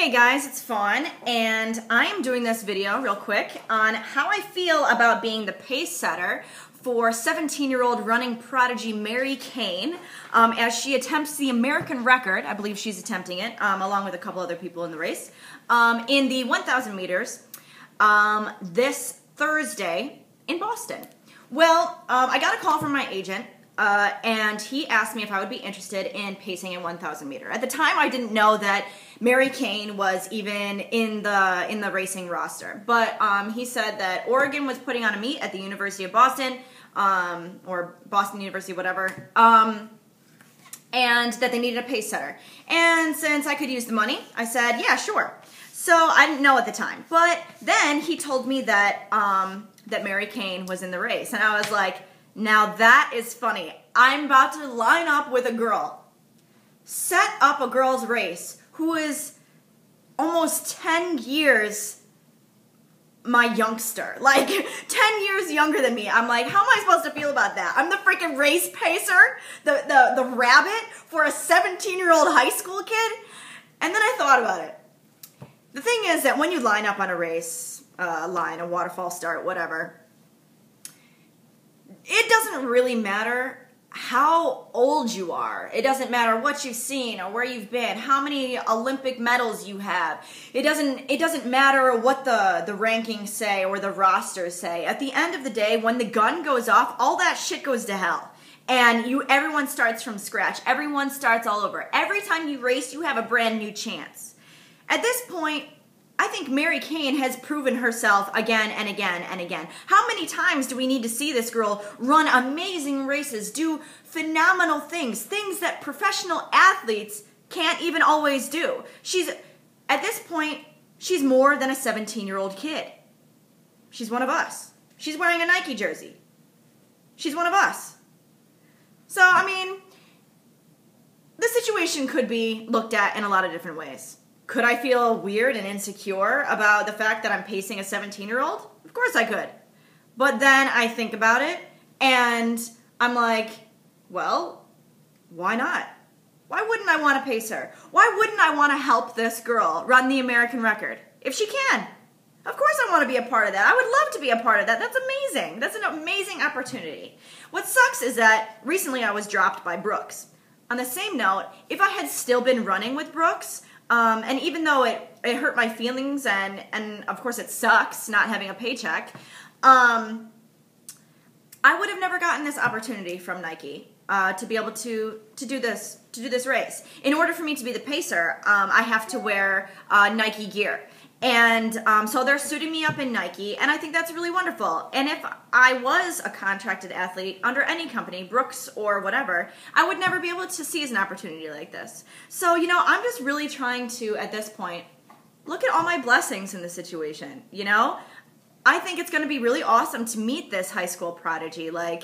Hey guys, it's Fawn, and I am doing this video real quick on how I feel about being the pace setter for 17-year-old running prodigy Mary Cain as she attempts the American record. I believe she's attempting it, along with a couple other people in the race, in the 1,000 meters this Thursday in Boston. Well, I got a call from my agent, and he asked me if I would be interested in pacing a 1,000 meter. At the time, I didn't know that Mary Cain was even in the racing roster, but he said that Oregon was putting on a meet at the University of Boston, or Boston University, whatever, and that they needed a pace setter. And since I could use the money, I said, yeah, sure. So I didn't know at the time, but then he told me that that Mary Cain was in the race, and I was like, now that is funny. I'm about to line up with a girl, set up a girl's race who is almost 10 years my youngster, like 10 years younger than me. I'm like, how am I supposed to feel about that? I'm the freaking race pacer, the rabbit for a 17-year-old high school kid? And then I thought about it. The thing is that when you line up on a race, line, a waterfall start, whatever, it doesn't really matter how old you are. It doesn't matter what you've seen or where you've been, how many Olympic medals you have. It doesn't matter what the rankings say or the rosters say. At the end of the day, when the gun goes off, all that shit goes to hell. And everyone starts from scratch. Everyone starts all over. Every time you race, you have a brand new chance. At this point, I think Mary Cain has proven herself again and again and again. How many times do we need to see this girl run amazing races, do phenomenal things, things that professional athletes can't even always do? At this point, she's more than a 17-year-old kid. She's one of us. She's wearing a Nike jersey. She's one of us. So, I mean, the situation could be looked at in a lot of different ways. Could I feel weird and insecure about the fact that I'm pacing a 17-year-old? Of course I could. But then I think about it, and I'm like, well, why not? Why wouldn't I want to pace her? Why wouldn't I want to help this girl run the American record? If she can. Of course I want to be a part of that. I would love to be a part of that. That's amazing. That's an amazing opportunity. What sucks is that recently I was dropped by Brooks. On the same note, if I had still been running with Brooks, and even though it hurt my feelings and of course it sucks not having a paycheck, I would have never gotten this opportunity from Nike to be able to do this race. In order for me to be the pacer, I have to wear Nike gear. And so they're suiting me up in Nike, and I think that's really wonderful. And if I was a contracted athlete under any company, Brooks or whatever, I would never be able to seize an opportunity like this. So, you know, I'm just really trying to, at this point, look at all my blessings in the situation, you know? I think it's going to be really awesome to meet this high school prodigy, like,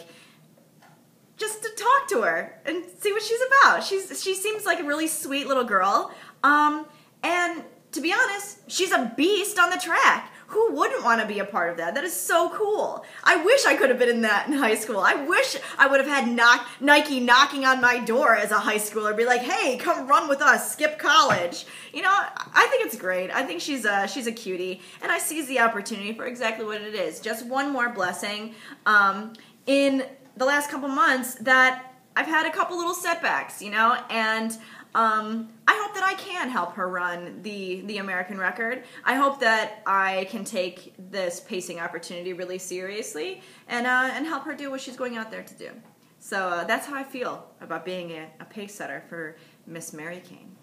just to talk to her and see what she's about. She seems like a really sweet little girl, and to be honest, she's a beast on the track. Who wouldn't want to be a part of that? That is so cool. I wish I could have been in that in high school. I wish I would have had Nike knocking on my door as a high schooler, be like, hey, come run with us, skip college. You know, I think it's great. I think she's a cutie, and I seize the opportunity for exactly what it is. Just one more blessing in the last couple months that I've had a couple little setbacks, you know, and I hope that I can help her run the American record. I hope that I can take this pacing opportunity really seriously and help her do what she's going out there to do. So that's how I feel about being a pace setter for Miss Mary Cain.